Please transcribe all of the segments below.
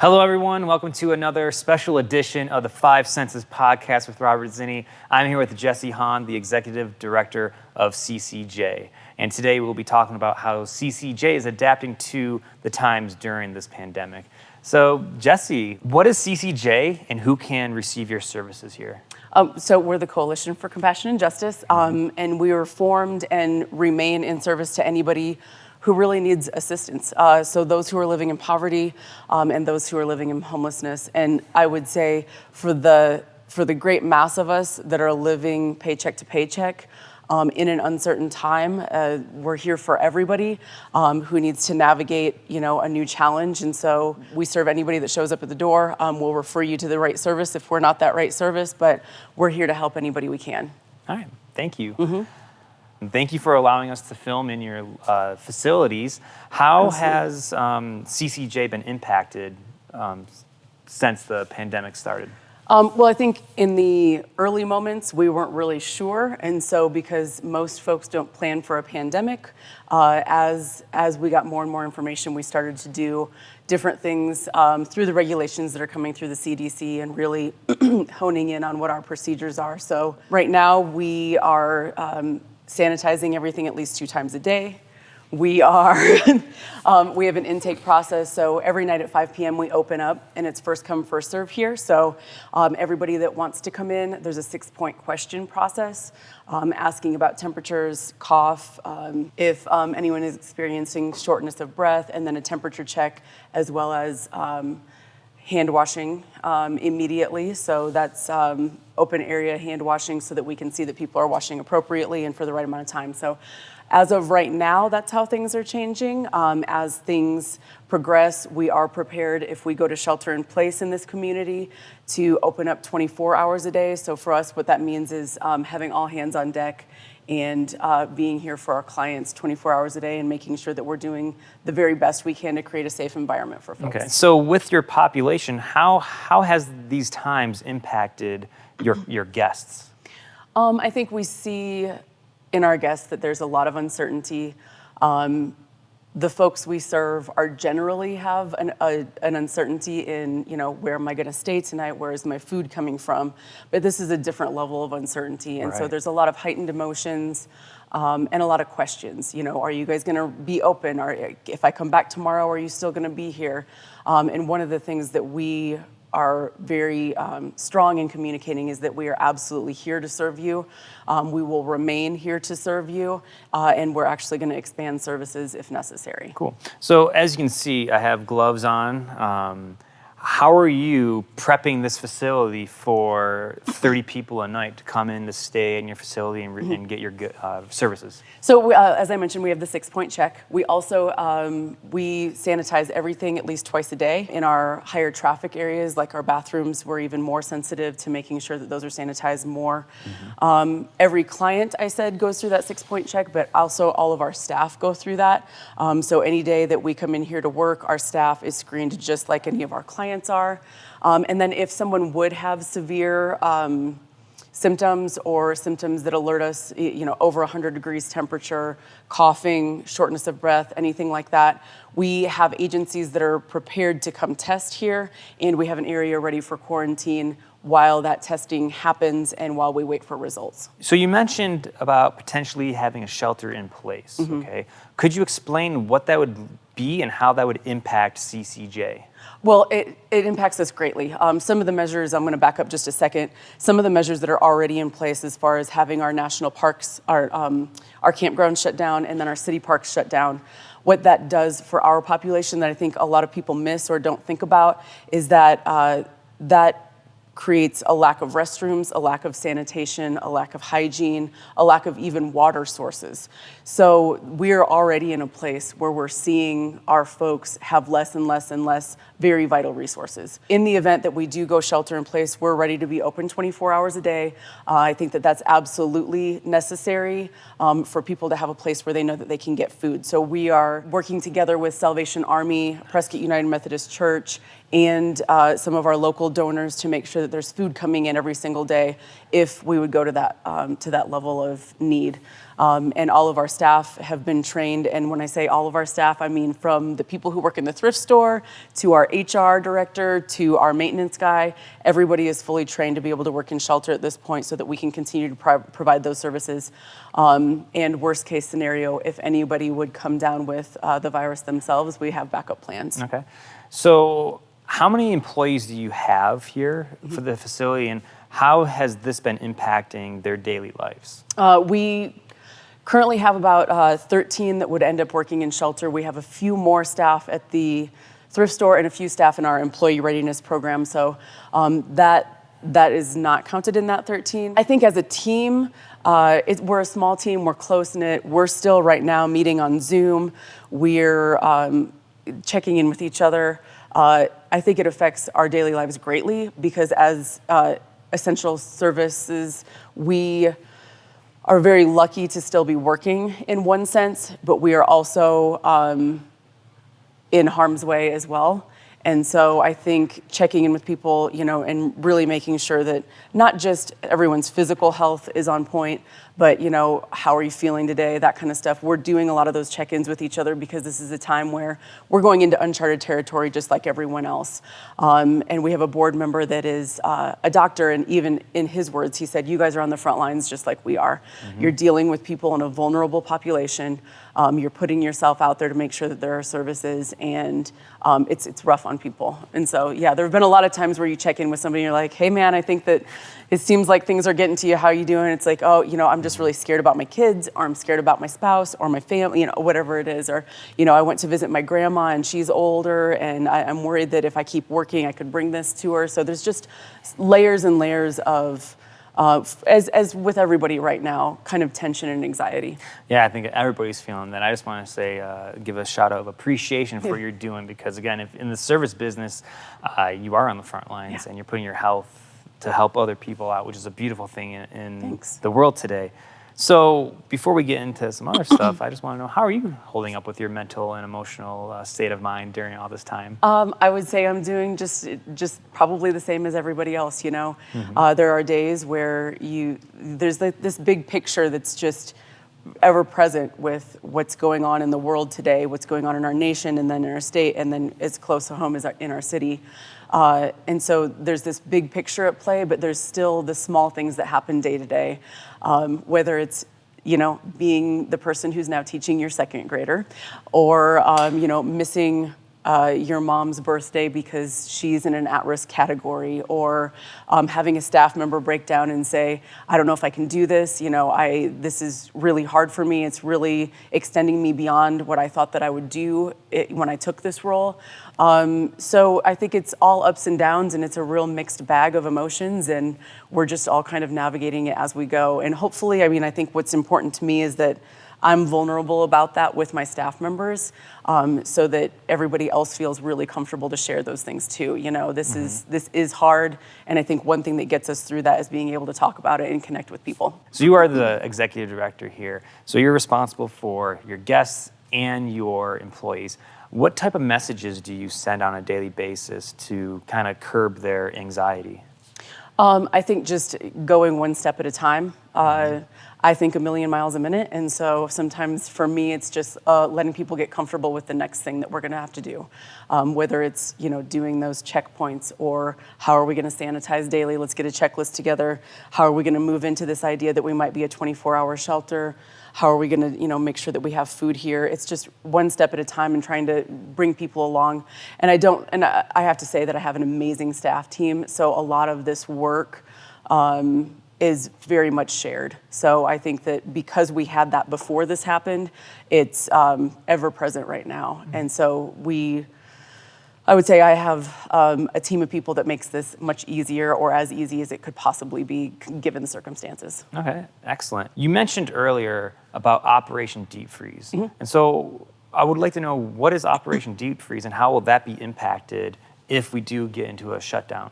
Hello, everyone. Welcome to another special edition of the Five Senses podcast with Robert Zinni. I'm here with Jessi Hans, the Executive Director of CCJ. And today we'll be talking about how CCJ is adapting to the times during this pandemic. So, Jessi, what is CCJ and who can receive your services here? So we're the Coalition for Compassion and Justice, and we were formed and remain in service to anybody who really needs assistance. So those who are living in poverty and those who are living in homelessness. And I would say for the great mass of us that are living paycheck to paycheck in an uncertain time, we're here for everybody who needs to navigate, a new challenge. And so we serve anybody that shows up at the door. We'll refer you to the right service if we're not that right service, but we're here to help anybody we can. All right, thank you. Thank you for allowing us to film in your facilities. How has CCJ been impacted since the pandemic started? Well, I think in the early moments, we weren't really sure. And so because most folks don't plan for a pandemic, as we got more and more information, we started to do different things through the regulations that are coming through the CDC and really honing in on what our procedures are. So right now we are sanitizing everything at least 2 times a day. We are, we have an intake process, so every night at 5 p.m. we open up, and it's first come, first serve here. So everybody that wants to come in, there's a 6-point question process, asking about temperatures, cough, if anyone is experiencing shortness of breath, and then a temperature check, as well as hand washing immediately. So that's open area hand washing so that we can see that people are washing appropriately and for the right amount of time. So as of right now, that's how things are changing. As things progress, we are prepared if we go to shelter in place in this community to open up 24 hours a day. So for us, what that means is having all hands on deck and being here for our clients 24 hours a day and making sure that we're doing the very best we can to create a safe environment for folks. Okay, so with your population, how has these times impacted your guests? I think we see in our guests that there's a lot of uncertainty. The folks we serve are generally have an uncertainty in, where am I going to stay tonight? Where is my food coming from? But this is a different level of uncertainty. And so there's a lot of heightened emotions and a lot of questions. Are you guys going to be open? Or if I come back tomorrow, are you still going to be here? And one of the things that we are very strong in communicating is that we are absolutely here to serve you. We will remain here to serve you, and we're actually going to expand services if necessary. Cool. So as you can see, I have gloves on. How are you prepping this facility for 30 people a night to come in to stay in your facility and get your services? So as I mentioned, we have the 6-point check. We also, we sanitize everything at least twice a day. In our higher traffic areas, like our bathrooms, we're even more sensitive to making sure that those are sanitized more. Every client, I said, goes through that 6-point check, but also all of our staff go through that. So any day that we come in here to work, our staff is screened just like any of our clients are. And then if someone would have severe symptoms or symptoms that alert us, over 100 degrees temperature, coughing, shortness of breath, anything like that, we have agencies that are prepared to come test here, and we have an area ready for quarantine while that testing happens and while we wait for results. So you mentioned about potentially having a shelter in place, okay? Could you explain what that would be and how that would impact CCJ? Well, it impacts us greatly. Some of the measures, I'm going to back up just a second, some of the measures that are already in place as far as having our national parks, our campgrounds shut down, and then our city parks shut down. What that does for our population that I think a lot of people miss or don't think about is that that creates a lack of restrooms, a lack of sanitation, a lack of hygiene, a lack of even water sources. So we're already in a place where we're seeing our folks have less and less and less very vital resources. In the event that we do go shelter in place, we're ready to be open 24 hours a day. I think that that's absolutely necessary for people to have a place where they know that they can get food. So we are working together with Salvation Army, Prescott United Methodist Church, and some of our local donors to make sure that that there's food coming in every single day if we would go to that level of need. And all of our staff have been trained, and when I say all of our staff, I mean from the people who work in the thrift store to our HR director to our maintenance guy. Everybody is fully trained to be able to work in shelter at this point so that we can continue to provide those services. And worst case scenario, if anybody would come down with the virus themselves, we have backup plans. Okay. So how many employees do you have here for the facility, and how has this been impacting their daily lives? We currently have about 13 that would end up working in shelter. We have a few more staff at the thrift store and a few staff in our employee readiness program. So that is not counted in that 13. I think as a team, we're a small team, we're close-knit. We're still right now meeting on Zoom. We're checking in with each other. I think it affects our daily lives greatly because as essential services, we are very lucky to still be working in one sense, but we are also in harm's way as well. And so I think checking in with people, and really making sure that not just everyone's physical health is on point, but, how are you feeling today, that kind of stuff. We're doing a lot of those check-ins with each other because this is a time where we're going into uncharted territory just like everyone else. And we have a board member that is a doctor, and even in his words, he said, you guys are on the front lines just like we are. Mm-hmm. You're dealing with people in a vulnerable population. You're putting yourself out there to make sure that there are services, and it's rough on people. And so, yeah, there have been a lot of times where you check in with somebody and you're like, hey man, I think that it seems like things are getting to you. How are you doing? It's like, oh, I'm just really scared about my kids, or I'm scared about my spouse or my family, whatever it is. Or, I went to visit my grandma and she's older, and I'm worried that if I keep working, I could bring this to her. So there's just layers and layers of, as with everybody right now, kind of tension and anxiety. Yeah, I think everybody's feeling that. I just want to say, give a shout out of appreciation for what you're doing, because again, if in the service business, you are on the front lines and you're putting your health to help other people out, which is a beautiful thing in the world today. So before we get into some other stuff, I just want to know, how are you holding up with your mental and emotional state of mind during all this time? I would say I'm doing just probably the same as everybody else. Mm-hmm. There are days where there's this big picture that's just ever present with what's going on in the world today, what's going on in our nation, and then in our state, and then as close to home as in our city. And so there's this big picture at play, but there's still the small things that happen day to day, whether it's, being the person who's now teaching your second grader, or, missing your mom's birthday because she's in an at-risk category, or having a staff member break down and say, I don't know if I can do this, this is really hard for me, it's really extending me beyond what I thought that I would do when I took this role. So I think it's all ups and downs, and it's a real mixed bag of emotions, and we're just all kind of navigating it as we go. And hopefully, I think what's important to me is that I'm vulnerable about that with my staff members, so that everybody else feels really comfortable to share those things too. This is hard, and I think one thing that gets us through that is being able to talk about it and connect with people. So you are the executive director here, so you're responsible for your guests and your employees. What type of messages do you send on a daily basis to kind of curb their anxiety? I think just going one step at a time. I think a million miles a minute, and so sometimes for me it's just letting people get comfortable with the next thing that we're going to have to do, whether it's doing those checkpoints, or how are we going to sanitize daily. Let's get a checklist together. How are we going to move into this idea that we might be a 24-hour shelter? How are we going to make sure that we have food here? It's just one step at a time and trying to bring people along. And I have to say that I have an amazing staff team, so a lot of this work is very much shared. So I think that because we had that before this happened, it's ever present right now. Mm-hmm. And so I would say I have a team of people that makes this much easier, or as easy as it could possibly be given the circumstances. Okay, excellent. You mentioned earlier about Operation Deep Freeze. Mm-hmm. And so I would like to know, what is Operation Deep Freeze, and how will that be impacted if we do get into a shutdown?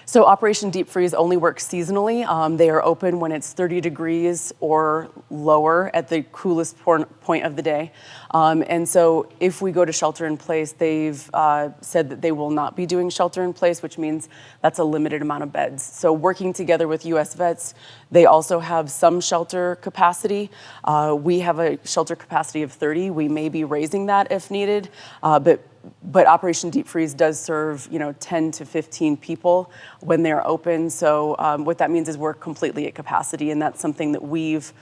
So Operation Deep Freeze only works seasonally. They are open when it's 30 degrees or lower at the coolest point of the day. And so if we go to shelter in place, they've said that they will not be doing shelter in place, which means that's a limited amount of beds. So working together with US Vets, they also have some shelter capacity. We have a shelter capacity of 30. We may be raising that if needed, but Operation Deep Freeze does serve, 10 to 15 people when they're open. So what that means is we're completely at capacity, and that's something that we've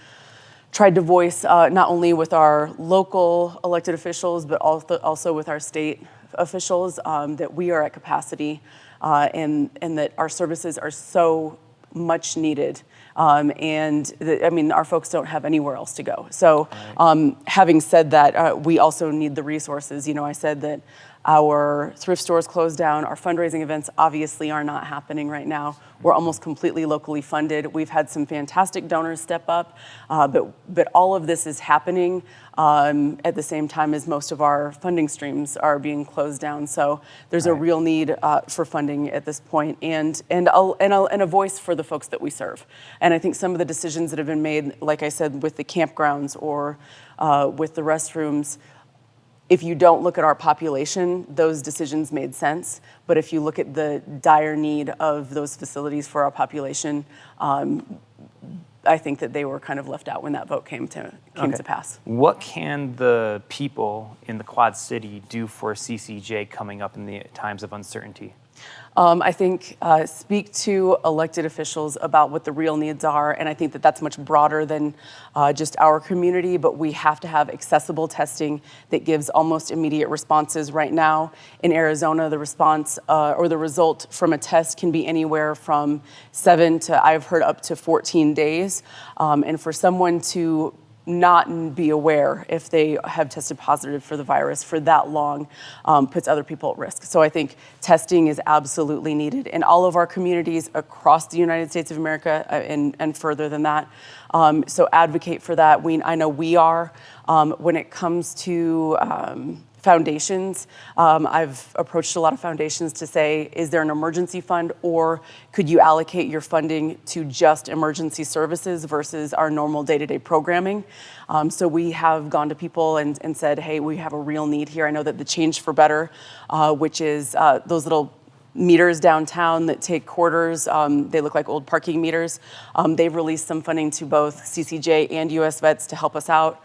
tried to voice not only with our local elected officials, but also with our state officials, that we are at capacity and that our services are so much needed. Our folks don't have anywhere else to go. So having said that, we also need the resources. I said that our thrift stores closed down. Our fundraising events obviously are not happening right now. We're almost completely locally funded. We've had some fantastic donors step up, but all of this is happening at the same time as most of our funding streams are being closed down. So there's a real need for funding at this point, and a voice for the folks that we serve. And I think some of the decisions that have been made, like I said, with the campgrounds or with the restrooms, if you don't look at our population, those decisions made sense. But if you look at the dire need of those facilities for our population, I think that they were kind of left out when that vote came to pass. What can the people in the Quad City do for CCJ coming up in the times of uncertainty? I think speak to elected officials about what the real needs are, and I think that that's much broader than just our community, but we have to have accessible testing that gives almost immediate responses. Right now in Arizona, the response or the result from a test can be anywhere from 7 to, I've heard, up to 14 days. And for someone to not be aware if they have tested positive for the virus for that long puts other people at risk. So I think testing is absolutely needed in all of our communities across the United States of America and further than that. So advocate for that. I know we are. When it comes to foundations, I've approached a lot of foundations to say, is there an emergency fund, or could you allocate your funding to just emergency services versus our normal day-to-day programming? So we have gone to people and said, hey, we have a real need here. I know that the Change for Better, which is those little meters downtown that take quarters, they look like old parking meters. They've released some funding to both CCJ and US Vets to help us out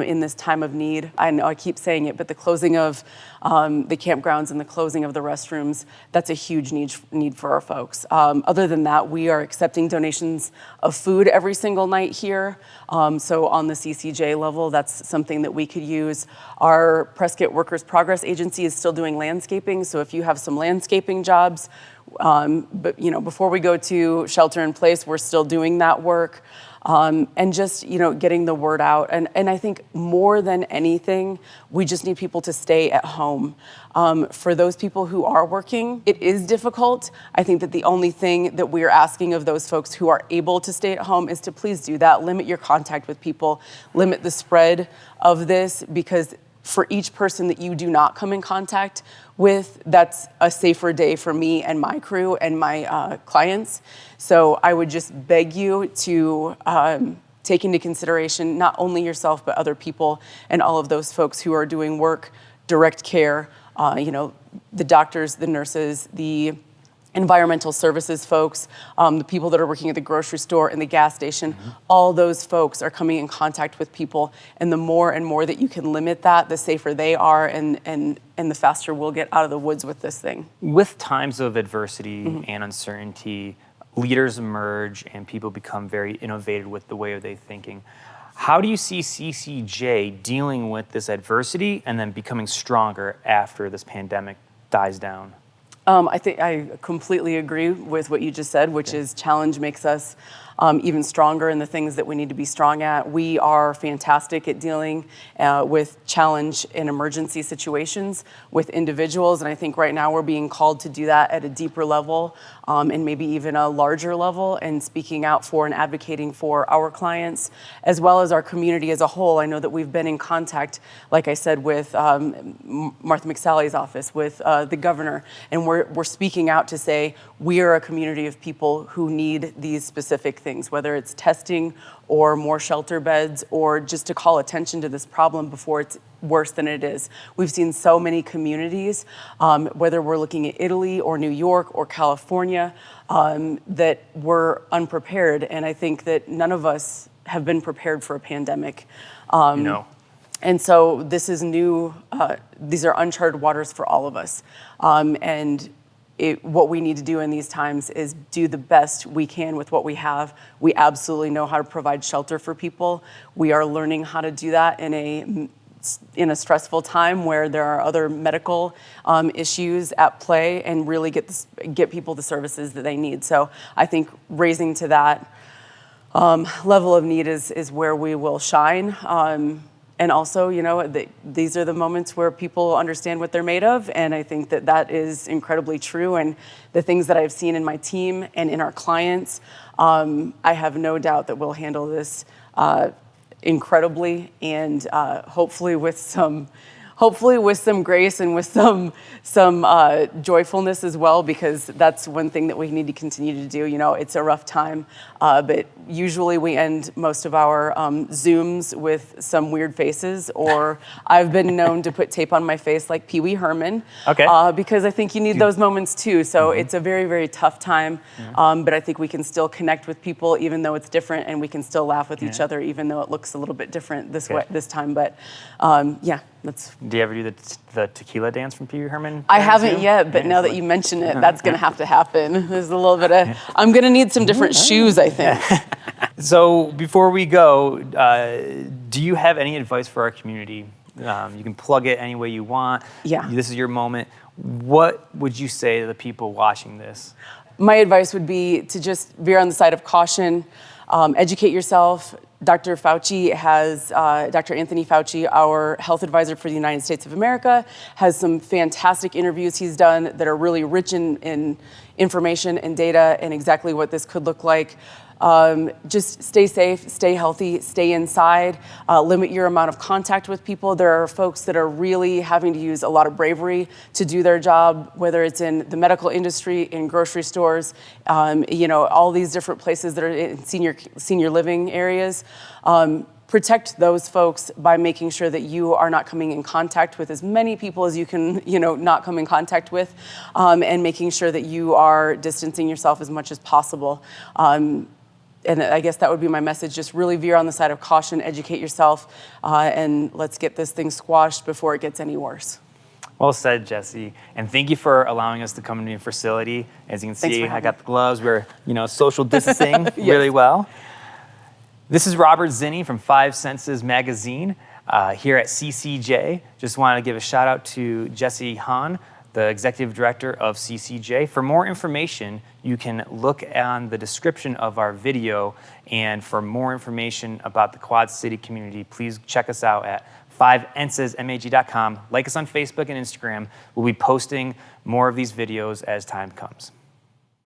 in this time of need. I know I keep saying it, but the closing of the campgrounds and the closing of the restrooms, that's a huge need for our folks. Other than that, we are accepting donations of food every single night here. So on the CCJ level, that's something that we could use. Our Prescott Workers Progress Agency is still doing landscaping. So if you have some landscaping jobs, but before we go to shelter in place, we're still doing that work. And just, getting the word out. And I think more than anything, we just need people to stay at home. For those people who are working, it is difficult. I think that the only thing that we're asking of those folks who are able to stay at home is to please do that. Limit your contact with people, limit the spread of this, because for each person that you do not come in contact with, that's a safer day for me and my crew and my clients. So I would just beg you to take into consideration not only yourself, but other people and all of those folks who are doing work, direct care, the doctors, the nurses, the environmental services folks, the people that are working at the grocery store and the gas station. All those folks are coming in contact with people, and the more and more that you can limit that, the safer they are, and the faster we'll get out of the woods with this thing. With times of adversity and uncertainty, leaders emerge and people become very innovative with the way of their thinking. How do you see CCJ dealing with this adversity and then becoming stronger after this pandemic dies down? I think I completely agree with what you just said, which is challenge makes us even stronger in the things that we need to be strong at. We are fantastic at dealing with challenge and emergency situations with individuals, and I think right now we're being called to do that at a deeper level and maybe even a larger level, and speaking out for and advocating for our clients as well as our community as a whole. I know that we've been in contact, like I said, with Martha McSally's office, with the governor, and we're speaking out to say we are a community of people who need these specific things, whether it's testing or more shelter beds, or just to call attention to this problem before it's worse than it is. We've seen so many communities, whether we're looking at Italy or New York or California, that were unprepared. And I think that none of us have been prepared for a pandemic. No. And so this is new, these are uncharted waters for all of us. What we need to do in these times is do the best we can with what we have. We absolutely know how to provide shelter for people. We are learning how to do that in a stressful time where there are other medical issues at play, and really get people the services that they need. So I think raising to that level of need is where we will shine. And also, these are the moments where people understand what they're made of, and I think that that is incredibly true. And the things that I've seen in my team and in our clients, I have no doubt that we'll handle this incredibly, and hopefully with some grace and with some joyfulness as well, because that's one thing that we need to continue to do. It's a rough time, but usually we end most of our Zooms with some weird faces, or I've been known to put tape on my face like Pee Wee Herman, because I think you need those moments too. So it's a very, very tough time, but I think we can still connect with people even though it's different, and we can still laugh with each other even though it looks a little bit different this time. But Do you ever do the tequila dance from Pee Wee Herman? I haven't yet, but now that you mention it, that's going to have to happen. There's a little bit of, I'm going to need some different shoes, I think. So before we go, do you have any advice for our community? You can plug it any way you want. Yeah. This is your moment. What would you say to the people watching this? My advice would be to just veer on the side of caution, educate yourself. Dr. Anthony Fauci, our health advisor for the United States of America, has some fantastic interviews he's done that are really rich in information and data and exactly what this could look like. Just stay safe, stay healthy, stay inside, limit your amount of contact with people. There are folks that are really having to use a lot of bravery to do their job, whether it's in the medical industry, in grocery stores, all these different places that are in senior living areas. Protect those folks by making sure that you are not coming in contact with as many people as you can, not come in contact with, and making sure that you are distancing yourself as much as possible. And I guess that would be my message. Just really veer on the side of caution, educate yourself, and let's get this thing squashed before it gets any worse. Well said, Jessi. And thank you for allowing us to come into your facility. As you can see, I got the gloves. We're, social distancing really well. This is Robert Zinni from 5 Senses Magazine here at CCJ. Just wanted to give a shout out to Jessi Hans, the executive director of CCJ. For more information, you can look on the description of our video. And for more information about the Quad City community, please check us out at 5ensesmag.com. Like us on Facebook and Instagram. We'll be posting more of these videos as time comes.